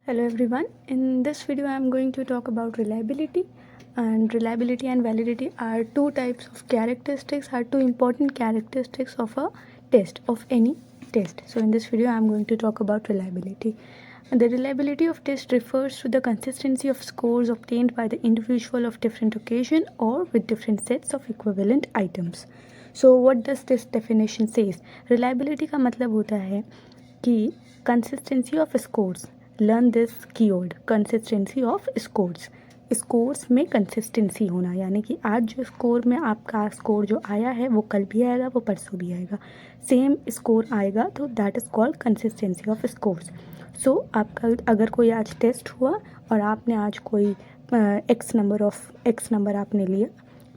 Hello everyone. In this video I am going to talk about reliability, and reliability and validity are two types of characteristics, are two important characteristics of a test, of any test. So in this video I am going to talk about reliability. And the reliability of test refers to the consistency of scores obtained by the individual of different occasion or with different sets of equivalent items. So what does this definition says? Reliability का मतलब होता है कि consistency of scores. Learn this keyword, consistency of scores. Scores में consistency होना, यानी कि आज जो स्कोर में आपका स्कोर जो आया है वो कल भी आएगा, वो परसों भी आएगा, सेम स्कोर आएगा, तो that is called consistency of scores. So आपका अगर कोई आज टेस्ट हुआ और आपने आज कोई एक्स नंबर आपने लिया,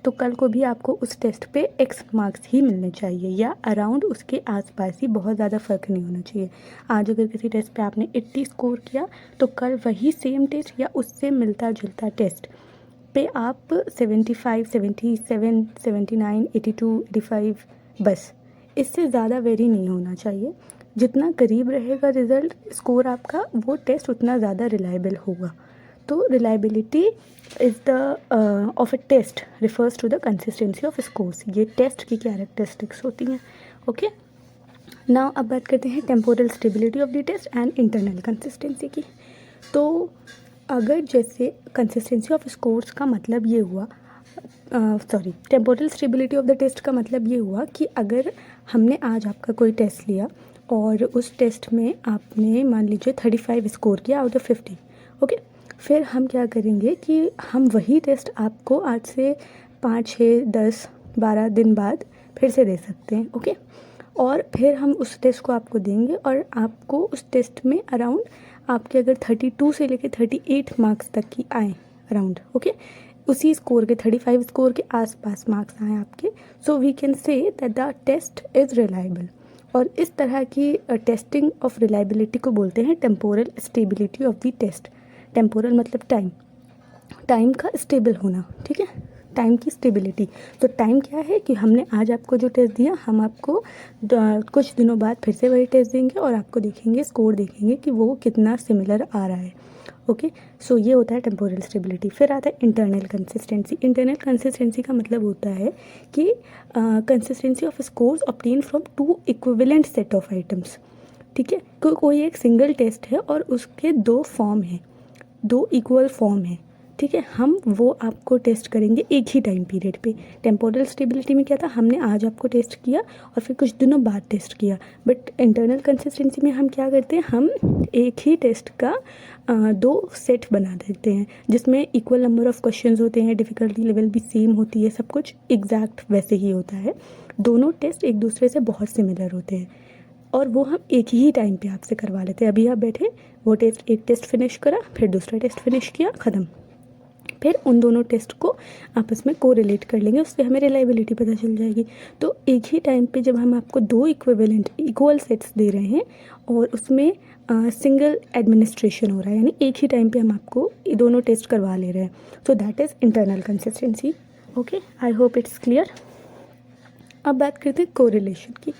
तो कल को भी आपको उस टेस्ट पे एक्स मार्क्स ही मिलने चाहिए या अराउंड उसके आसपास ही, बहुत ज़्यादा फ़र्क नहीं होना चाहिए. आज अगर किसी टेस्ट पे आपने 80 स्कोर किया तो कल वही सेम टेस्ट या उससे मिलता जुलता टेस्ट पे आप 75, 77, 79, 82, 85, बस इससे ज़्यादा वेरी नहीं होना चाहिए. जितना करीब रहेगा रिज़ल्ट स्कोर आपका, वो टेस्ट उतना ज़्यादा रिलायबल होगा. तो reliability is the of a test refers to the consistency of scores. ये टेस्ट की कैरेक्टरिस्टिक्स होती हैं. ओके, नाउ अब बात करते हैं temporal stability of the test and internal consistency की. तो अगर जैसे कंसिस्टेंसी ऑफ स्कोर्स का मतलब ये हुआ, temporal stability of the test का मतलब ये हुआ कि अगर हमने आज आपका कोई टेस्ट लिया और उस टेस्ट में आपने मान लीजिए 35 स्कोर किया आउट ऑफ 50. ओके, फिर हम क्या करेंगे कि हम वही टेस्ट आपको आज से 5, 6, 10, 12 दिन बाद फिर से दे सकते हैं. ओके, और फिर हम उस टेस्ट को आपको देंगे और आपको उस टेस्ट में अराउंड आपके अगर 32 से लेके 38 मार्क्स तक की आए अराउंड, ओके, उसी स्कोर के 35 स्कोर के आसपास मार्क्स आए आपके, so we can say that the test is reliable. और इस तरह की टेस्टिंग ऑफ रिलायबिलिटी को बोलते हैं temporal stability of the test. Temporal मतलब टाइम का स्टेबल होना, ठीक है, टाइम की स्टेबिलिटी. तो टाइम क्या है कि हमने आज आपको जो टेस्ट दिया, हम आपको कुछ दिनों बाद फिर से वही टेस्ट देंगे और आपको देखेंगे, स्कोर देखेंगे कि वो कितना सिमिलर आ रहा है. ओके, सो ये होता है टेम्पोरल स्टेबिलिटी. फिर आता है इंटरनल कंसिस्टेंसी. इंटरनल कंसिस्टेंसी का मतलब होता है कि consistency of scores obtain from two equivalent set of items. ठीक है, कोई एक सिंगल टेस्ट है और उसके दो फॉर्म हैं, दो इक्वल फॉर्म है. ठीक है, हम वो आपको टेस्ट करेंगे एक ही टाइम पीरियड पे. टेम्पोरल स्टेबिलिटी में क्या था, हमने आज आपको टेस्ट किया और फिर कुछ दिनों बाद टेस्ट किया. बट इंटरनल कंसिस्टेंसी में हम क्या करते हैं, हम एक ही टेस्ट का दो सेट बना देते हैं जिसमें इक्वल नंबर ऑफ क्वेश्चंस होते हैं, डिफ़िकल्टी लेवल भी सेम होती है, सब कुछ एग्जैक्ट वैसे ही होता है. दोनों टेस्ट एक दूसरे से बहुत सिमिलर होते हैं और वो हम एक ही टाइम पे आपसे करवा लेते हैं. अभी आप बैठे, वो टेस्ट, एक टेस्ट फिनिश करा, फिर दूसरा टेस्ट फिनिश किया, ख़त्म. फिर उन दोनों टेस्ट को आपस में कोरिलेट कर लेंगे, उससे हमें रिलायबिलिटी पता चल जाएगी. तो एक ही टाइम पे जब हम आपको दो इक्वल सेट्स दे रहे हैं और उसमें सिंगल एडमिनिस्ट्रेशन हो रहा है, यानी एक ही टाइम पे हम आपको ये दोनों टेस्ट करवा ले रहे हैं, तो that is internal consistency. Okay, I hope it's clear. अब बात करते हैं कोरिलेशन की.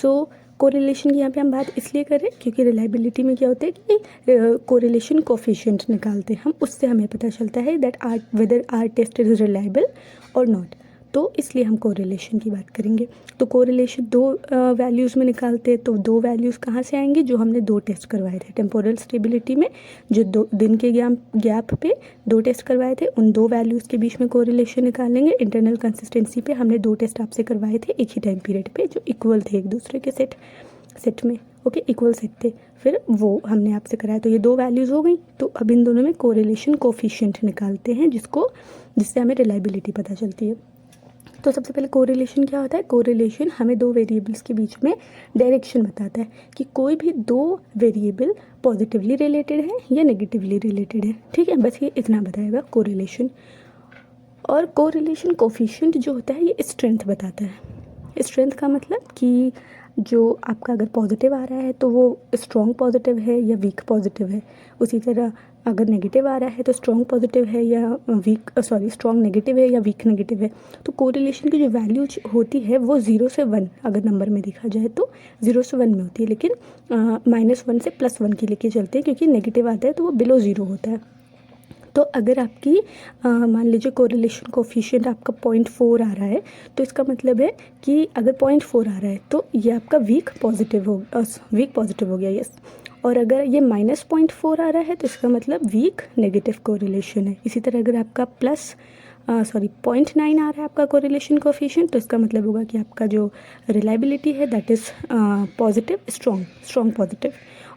सो कोरिलेशन की यहाँ पे हम बात इसलिए करें क्योंकि रिलायबिलिटी में क्या होता है कि कोरिलेशन कोफिशिएंट निकालते हैं हम, उससे हमें पता चलता है that whether our test is reliable or not. तो इसलिए हम कोरिलेशन की बात करेंगे. तो कोरिलेशन दो वैल्यूज़ में निकालते हैं. तो दो वैल्यूज़ कहाँ से आएंगी, जो हमने दो टेस्ट करवाए थे टेम्पोरल स्टेबिलिटी में, जो 2 दिन के गैप पे दो टेस्ट करवाए थे, उन दो वैल्यूज़ के बीच में कोरिलेशन निकालेंगे. इंटरनल कंसिस्टेंसी पे हमने दो टेस्ट आपसे करवाए थे एक ही टाइम पीरियड पे, जो इक्वल थे एक दूसरे के सेट में. ओके, इक्वल सेट थे, फिर वो हमने आपसे कराया, तो ये दो वैल्यूज़ हो गई. तो अब इन दोनों में कोरिलेशन कोफिशिएंट निकालते हैं जिससे हमें रिलायबिलिटी पता चलती है. तो सबसे पहले कोरिलेशन क्या होता है. कोरिलेशन हमें दो वेरिएबल्स के बीच में डायरेक्शन बताता है कि कोई भी दो वेरिएबल पॉजिटिवली रिलेटेड है या नेगेटिवली रिलेटेड है. ठीक है, बस ये इतना बताएगा कोरिलेशन. और कोरिलेशन कोफिशिएंट जो होता है ये स्ट्रेंथ बताता है. स्ट्रेंथ का मतलब कि जो आपका अगर पॉजिटिव आ रहा है तो वो स्ट्रॉन्ग पॉजिटिव है या वीक पॉजिटिव है। उसी तरह अगर नेगेटिव आ रहा है तो स्ट्रॉन्ग पॉजिटिव है या स्ट्रॉन्ग नेगेटिव है या वीक नेगेटिव है। तो कोरिलेशन की जो वैल्यू होती है वो 0 से 1 अगर नंबर में देखा जाए तो 0 से 1 में होती है, लेकिन -1 से +1 की लेके चलते हैं, क्योंकि नेगेटिव आता है तो वो बिलो 0 होता है। तो अगर आपकी मान लीजिए कोरिलेशन कोफिशिएंट आपका 0.4 आ रहा है तो इसका मतलब है कि अगर 0.4 आ रहा है तो ये आपका वीक पॉजिटिव हो गया, यस। और अगर ये -0.4 आ रहा है तो इसका मतलब वीक नेगेटिव कोरिलेशन है। इसी तरह अगर आपका 0.9 आ रहा है आपका कोरिलेशन कोफिशिएंट तो इसका मतलब होगा कि आपका जो रिलायबिलिटी है that is positive, strong positive.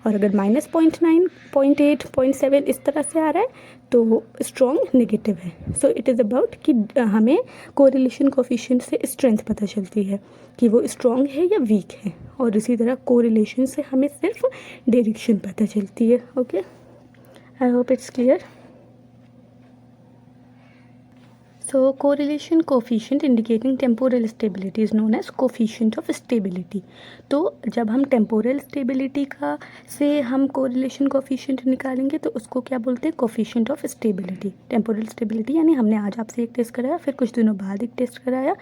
और अगर -0.9, 0.8, 0.7 इस तरह से आ रहा है तो स्ट्रॉन्ग नेगेटिव है। सो इट इज़ अबाउट कि हमें कोरिलेशन कोफिशिएंट से स्ट्रेंथ पता चलती है कि वो स्ट्रॉन्ग है या वीक है, और इसी तरह कोरिलेशन से हमें सिर्फ डायरेक्शन पता चलती है। Okay, I hope it's clear. So correlation coefficient indicating temporal stability is known as coefficient of stability। तो जब हम temporal stability का से हम correlation coefficient निकालेंगे तो उसको क्या बोलते हैं, coefficient of stability। temporal stability यानी हमने आज आपसे एक टेस्ट कराया, फिर कुछ दिनों बाद एक टेस्ट कराया,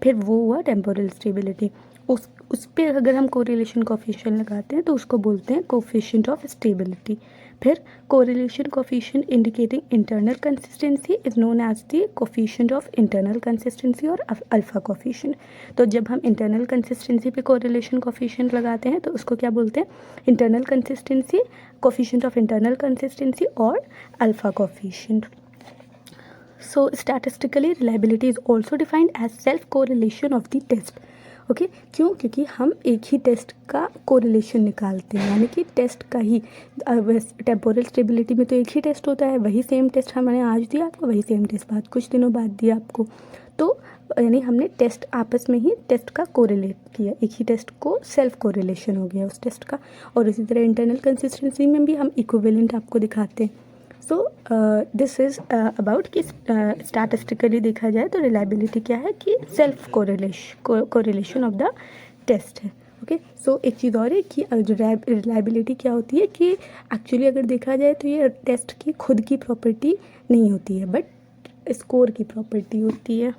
फिर वो हुआ temporal stability। उस पर अगर हम correlation coefficient लगाते हैं तो उसको बोलते हैं coefficient of stability। फिर correlation coefficient indicating internal consistency is known as the coefficient of internal consistency और अल्फा कोफिशिएंट। तो जब हम इंटरनल कंसिस्टेंसी पे कोरिलेशन कोफिशिएंट लगाते हैं तो उसको क्या बोलते हैं, internal consistency, coefficient of internal consistency और alpha coefficient. So statistically reliability is also defined as self correlation of the test. Okay, क्यों? क्योंकि हम एक ही टेस्ट का कोरिलेशन निकालते हैं, यानी कि टेस्ट का ही टेम्पोरल स्टेबिलिटी में तो एक ही टेस्ट होता है, वही सेम टेस्ट हमने आज दिया आपको, वही सेम टेस्ट बाद कुछ दिनों बाद दिया आपको। तो यानी हमने टेस्ट आपस में ही टेस्ट का कोरिलेट किया, एक ही टेस्ट को सेल्फ कोरिलेशन हो गया उस टेस्ट का। और इसी तरह इंटरनल कंसिस्टेंसी में भी हम इक्विवेलेंट आपको दिखाते हैं। सो दिस इज़ अबाउट कि स्टैटिस्टिकली देखा जाए तो रिलायबिलिटी क्या है कि self correlation of the test है। ओके, सो एक चीज़ और है कि रिलायबिलिटी क्या होती है कि एक्चुअली अगर देखा जाए तो ये टेस्ट की खुद की प्रॉपर्टी नहीं होती है, बट स्कोर की प्रॉपर्टी होती है,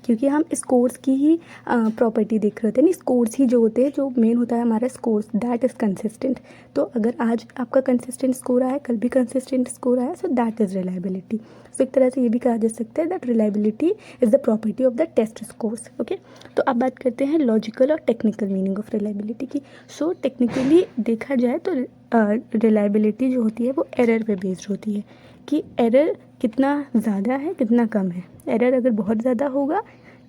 क्योंकि हम स्कोर्स की ही प्रॉपर्टी देख रहे थे ना। स्कोर्स ही जो होते हैं, जो मेन होता है हमारा स्कोर्स, दैट इज़ कंसिस्टेंट। तो अगर आज आपका कंसिस्टेंट स्कोर आया, कल भी कंसिस्टेंट स्कोर आया, so that is reliability. So एक तरह से ये भी कहा जा सकता है that reliability is the property of the test scores. Okay, तो अब बात करते हैं लॉजिकल और टेक्निकल मीनिंग ऑफ रिलायबिलिटी की। सो टेक्निकली देखा जाए तो रिलायबिलिटी जो होती है वो एरर पे बेस्ड होती है कि एरर कितना ज़्यादा है कितना कम है। एरर अगर बहुत ज़्यादा होगा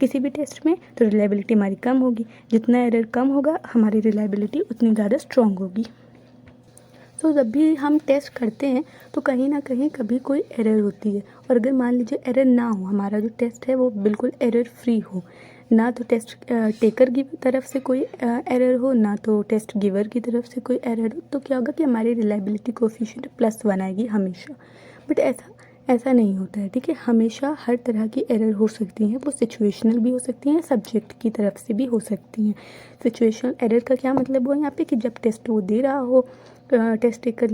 किसी भी टेस्ट में तो रिलायबिलिटी हमारी कम होगी, जितना एरर कम होगा हमारी रिलायबिलिटी उतनी ज़्यादा स्ट्रॉन्ग होगी। सो जब भी हम टेस्ट करते हैं तो कहीं ना कहीं कभी कोई एरर होती है, और अगर मान लीजिए एरर ना हो, हमारा जो टेस्ट है वो बिल्कुल एरर फ्री हो, ना तो टेस्ट टेकर की तरफ से कोई एरर हो, ना तो टेस्ट गिवर की तरफ से कोई एरर हो, तो क्या होगा कि हमारी रिलायबिलिटी कोफिशिएंट +1 आएगी हमेशा। बट ऐसा नहीं होता है, ठीक है। हमेशा हर तरह की एरर हो सकती हैं, वो सिचुएशनल भी हो सकती हैं, सब्जेक्ट की तरफ से भी हो सकती हैं। सिचुएशनल एरर का क्या मतलब हुआ यहाँ पे कि जब टेस्ट वो दे रहा हो टेस्ट टेकर,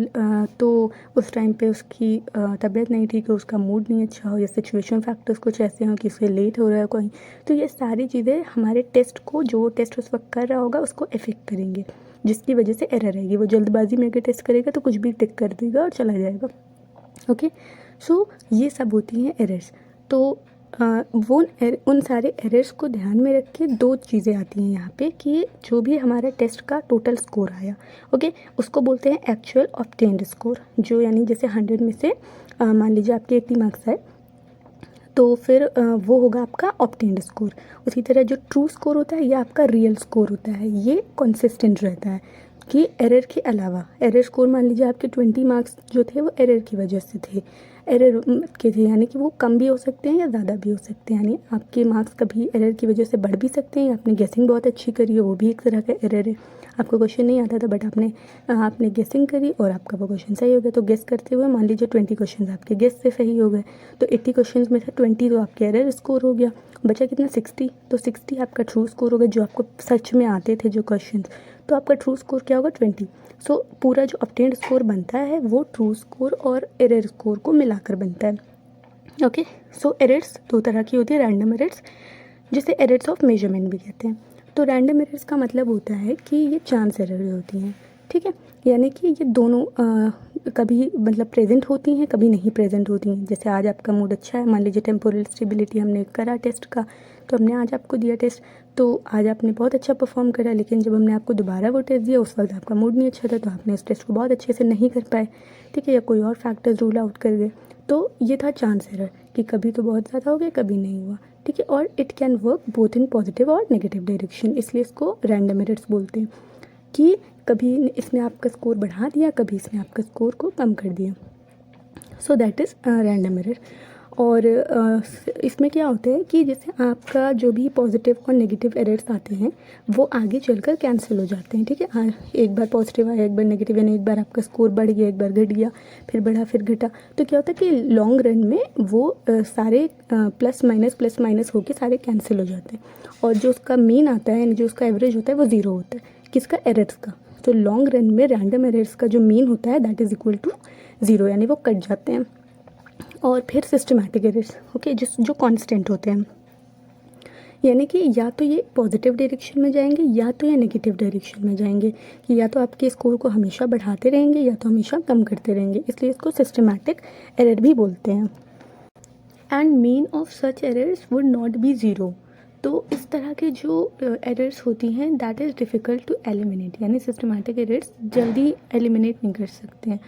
तो उस टाइम पे उसकी तबीयत नहीं ठीक है, उसका मूड नहीं अच्छा हो, या सिचुएशन फैक्टर्स कुछ ऐसे हों कि उससे लेट हो रहा है कोई, तो ये सारी चीज़ें हमारे टेस्ट को, जो टेस्ट उस वक्त कर रहा होगा उसको इफ़ेक्ट करेंगे, जिसकी वजह से एरर आएगी। वो जल्दबाजी में अगर टेस्ट करेगा तो कुछ भी टिक कर देगा और चला जाएगा। ओके, सो ये सब होती हैं एरर्स। तो उन सारे एरर्स को ध्यान में रख के दो चीज़ें आती हैं यहाँ पे कि जो भी हमारा टेस्ट का टोटल स्कोर आया, ओके, उसको बोलते हैं एक्चुअल ऑब्टेन्ड स्कोर। जो यानी जैसे 100 में से मान लीजिए आपके 80 मार्क्स आए तो फिर वो होगा आपका ऑब्टेन्ड स्कोर। उसी तरह जो ट्रू स्कोर होता है ये आपका रियल स्कोर होता है, ये कंसिस्टेंट रहता है कि एरर के अलावा। एरर स्कोर मान लीजिए आपके 20 मार्क्स जो थे वो एरर की वजह से थे, एरर के थे, यानी कि वो कम भी हो सकते हैं या ज़्यादा भी हो सकते हैं, यानी आपके मार्क्स कभी एरर की वजह से बढ़ भी सकते हैं, आपने गेसिंग बहुत अच्छी करी है वो भी एक तरह का एरर है, आपको क्वेश्चन नहीं आता था बट आपने गेसिंग करी और आपका वो क्वेश्चन सही हो गया। तो गेस करते हुए मान लीजिए 20 क्वेश्चन आपके गेस से सही हो गए, तो 80 क्वेश्चन में से 20 तो आपके एरर स्कोर हो गया, बचा कितना 60। तो 60 आपका ट्रू स्कोर हो गया जो आपको सच में आते थे जो क्वेश्चन, तो आपका ट्रू स्कोर क्या होगा 20। सो पूरा जो ऑब्टेन्ड स्कोर बनता है वो ट्रू स्कोर और एरर स्कोर को मिलाकर बनता है। ओके, सो एरर्स दो तरह की होती है, रैंडम एरर्स जिसे एरर्स ऑफ मेजरमेंट भी कहते हैं। तो रैंडम एरर्स का मतलब होता है कि ये चांस एरर होती हैं, ठीक है, यानी कि ये दोनों कभी मतलब प्रेजेंट होती हैं, कभी नहीं प्रेजेंट होती हैं। जैसे आज आपका मूड अच्छा है, मान लीजिए टेम्पोरल स्टेबिलिटी हमने करा टेस्ट का, तो हमने आज आपको दिया टेस्ट, तो आज आपने बहुत अच्छा परफॉर्म करा, लेकिन जब हमने आपको दोबारा वो टेस्ट दिया उस वक्त आपका मूड नहीं अच्छा था, तो आपने उस टेस्ट को बहुत अच्छे से नहीं कर पाए, ठीक है, या कोई और फैक्टर्स रूल आउट कर गए। तो ये था चांस एरर कि कभी तो बहुत ज़्यादा हो गया, कभी नहीं हुआ, ठीक है। और it can work both in positive और नेगेटिव डायरेक्शन, इसलिए इसको रैंडम एरर्स बोलते हैं कि कभी इसने आपका स्कोर बढ़ा दिया, कभी इसने आपका स्कोर को कम कर दिया। सो दैट इज़ रैंडम एरर। और इसमें क्या होता है कि जैसे आपका जो भी पॉजिटिव और नेगेटिव एरर्स आते हैं वो आगे चलकर कैंसिल हो जाते हैं, ठीक है। एक बार पॉजिटिव आया, एक बार नेगेटिव, यानी एक बार आपका स्कोर बढ़ गया, एक बार घट गया, फिर बढ़ा, फिर घटा, तो क्या होता है कि लॉन्ग रन में वो सारे प्लस माइनस होके सारे कैंसिल हो जाते हैं, और जो उसका मीन आता है यानी जो उसका एवरेज होता है वो ज़ीरो होता है, किसका, एरर्स का। तो लॉन्ग रन में रैंडम एरर्स का जो मीन होता है that is equal to zero, यानी वो कट जाते हैं। और फिर सिस्टमैटिक एरर्स, ओके, जो कांस्टेंट होते हैं, यानी कि या तो ये पॉजिटिव डायरेक्शन में जाएंगे या तो ये नेगेटिव डायरेक्शन में जाएंगे, कि या तो आपके स्कोर को हमेशा बढ़ाते रहेंगे या तो हमेशा कम करते रहेंगे, इसलिए इसको सिस्टमैटिक एरर भी बोलते हैं। And mean of such errors would not be zero. तो इस तरह के जो एरर्स होती हैं that is difficult to eliminate, यानी सिस्टमैटिक एरर्स जल्दी एलिमिनेट नहीं कर सकते हैं,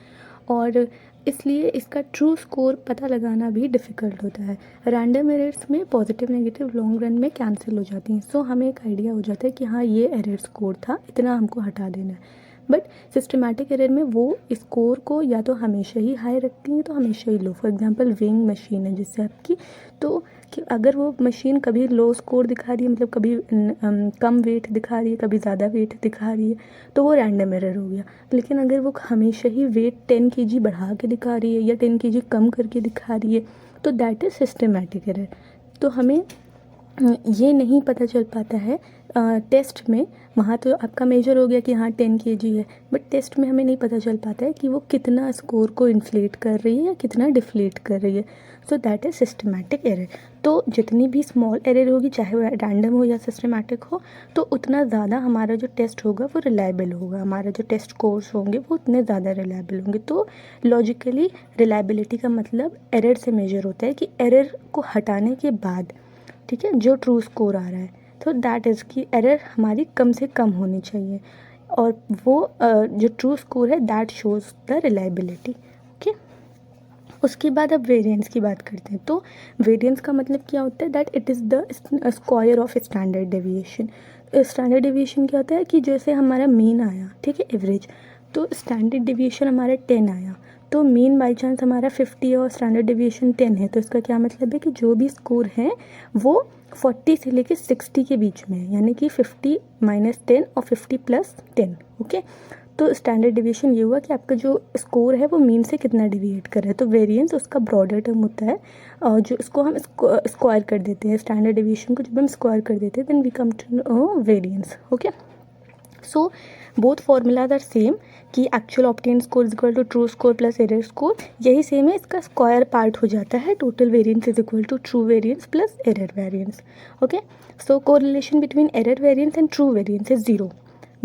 और इसलिए इसका ट्रू स्कोर पता लगाना भी डिफ़िकल्ट होता है। रैंडम एरर्स में पॉजिटिव नेगेटिव लॉन्ग रन में कैंसिल हो जाती हैं, सो हमें एक आइडिया हो जाता है कि हाँ ये एरर स्कोर था, इतना हमको हटा देना है। बट सिस्टमैटिक एरर में वो स्कोर को या तो हमेशा ही हाई रखती हैं तो हमेशा ही लो। फॉर एग्जांपल वेइंग मशीन है जिससे आपकी, तो कि अगर वो मशीन कभी लो स्कोर दिखा रही है, मतलब कभी कम वेट दिखा रही है, कभी ज़्यादा वेट दिखा रही है, तो वो रैंडम एरर हो गया। लेकिन अगर वो हमेशा ही वेट 10 kg बढ़ा के दिखा रही है या 10 kg कम करके दिखा रही है, तो दैट इज़ सिस्टमैटिक एरर। तो हमें ये नहीं पता चल पाता है टेस्ट में, वहाँ तो आपका मेजर हो गया कि हाँ 10 kg है, बट टेस्ट में हमें नहीं पता चल पाता है कि वो कितना स्कोर को इन्फ्लेट कर रही है या कितना डिफ्लेट कर रही है। So that is systematic error. तो जितनी भी स्मॉल एरर होगी, चाहे वो रैंडम हो या सिस्टमैटिक हो, तो उतना ज़्यादा हमारा जो टेस्ट होगा वो रिलायबल होगा, हमारा जो टेस्ट स्कोर्स होंगे वो उतने ज़्यादा रिलायबल होंगे। तो लॉजिकली रिलायबिलिटी का मतलब एरर से मेजर होता है कि एरर को हटाने के बाद, ठीक है, जो ट्रू स्कोर आ रहा है, तो दैट इज़ की एरर हमारी कम से कम होनी चाहिए, और वो जो ट्रू स्कोर है that shows the reliability. Okay, उसके बाद अब वेरिएंस की बात करते हैं। तो वेरिएंस का मतलब क्या होता है, that it is the square of standard deviation. Standard deviation क्या होता है कि जैसे हमारा मीन आया, ठीक है, एवरेज, तो स्टैंडर्ड डेविएशन हमारा 10 आया, तो मीन बाई चांस हमारा 50 और स्टैंडर्ड डेविएशन 10 है, तो इसका क्या मतलब है कि जो भी स्कोर है वो 40 से लेके 60 के बीच में है, यानी कि 50 माइनस 10 और 50 प्लस 10। ओके, तो स्टैंडर्ड डेविएशन ये हुआ कि आपका जो स्कोर है वो मीन से कितना डिविएट कर रहा है। तो वेरिएंस उसका ब्रॉडर टर्म होता है, और जो इसको हम स्क्वायर कर देते हैं, स्टैंडर्ड डेविएशन को जब हम स्क्वायर कर देते हैं then we come to know variance. Okay, so both formulas are same कि actual obtain score is equal to true score plus error score, यही सेम है, इसका स्क्वायर पार्ट हो जाता है total variance is equal to true variance plus error variance. Okay, so correlation between error variance and true variance is zero,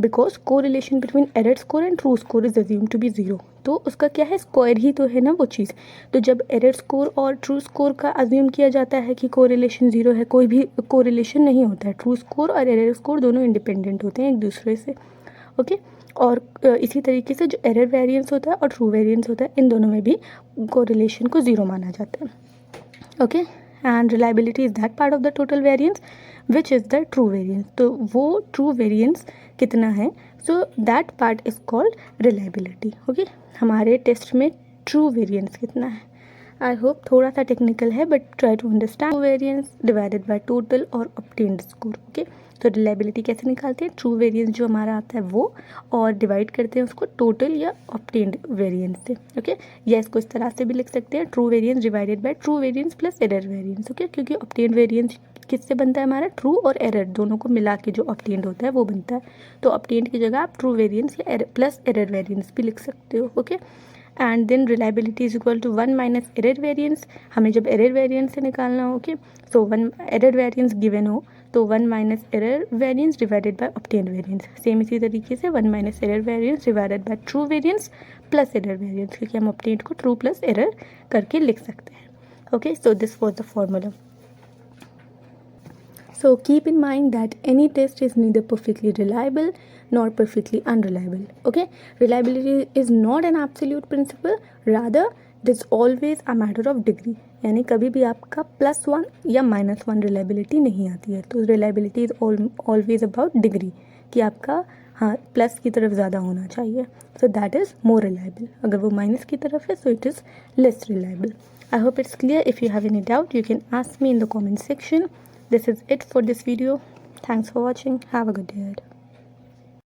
because correlation between error score and true score is assume to B zero. तो उसका क्या है, square ही तो है ना वो चीज़। तो जब एरर स्कोर और ट्रू स्कोर का अज्यूम किया जाता है कि कोरिलेशन ज़ीरो है, कोई भी कोरिलेशन नहीं होता है, ट्रू स्कोर और एरर स्कोर दोनों इंडिपेंडेंट होते हैं एक दूसरे से। ओके, और इसी तरीके से जो एरर वेरिएंस होता है और ट्रू वेरिएंस होता है, इन दोनों में भी कोरिलेशन को ज़ीरो माना जाता है। Okay, and reliability is that part of the total variance which is the true variance. तो वो ट्रू वेरिएंस कितना है, so that part is called reliability. Okay, हमारे टेस्ट में ट्रू वेरिएंस कितना है। आई होप थोड़ा सा टेक्निकल है but try to understand. Variance divided by total और ऑब्टेन्ड स्कोर। ओके, तो रिलायबिलिटी कैसे निकालते हैं, ट्रू वेरिएंस जो हमारा आता है वो, और डिवाइड करते हैं उसको टोटल या ऑब्टेन्ड वेरिएंस से। ओके, या इसको इस तरह से भी लिख सकते हैं, true variance divided by true variance plus error variance. Okay, क्योंकि ऑब्टेन्ड वेरिएंस किससे बनता है, हमारा ट्रू और एरर दोनों को मिला के जो ऑब्टेन्ड होता है वो बनता है। तो ऑब्टेन्ड की जगह आप ट्रू वेरिएंस या प्लस एरर वेरिएंस भी लिख सकते हो। Okay, and then reliability is equal to 1 minus error variance. हमें जब एरर वेरिएंस से निकालना हो, okay, so 1 error variance given हो तो 1 minus error variance divided by obtained variance. Same इसी तरीके से 1 minus error variance divided by true variance plus error variance, क्योंकि हम ऑब्टेन्ड को ट्रू प्लस एरर करके लिख सकते हैं। Okay, so this was the formula. So keep in mind that any test is neither perfectly reliable nor perfectly unreliable. Okay, reliability is not an absolute principle, rather it is always a matter of degree. यानी कभी भी आपका +1 या -1 reliability नहीं आती है। तो reliability is always about degree, कि आपका हाँ प्लस की तरफ ज़्यादा होना चाहिए, सो दैट इज़ मोर रिलायबल। अगर वो माइनस की तरफ है so it is less reliable. I hope it's clear. If you have any doubt, you can ask me in the comment section. This is it for this video. Thanks for watching. Have a good day ahead.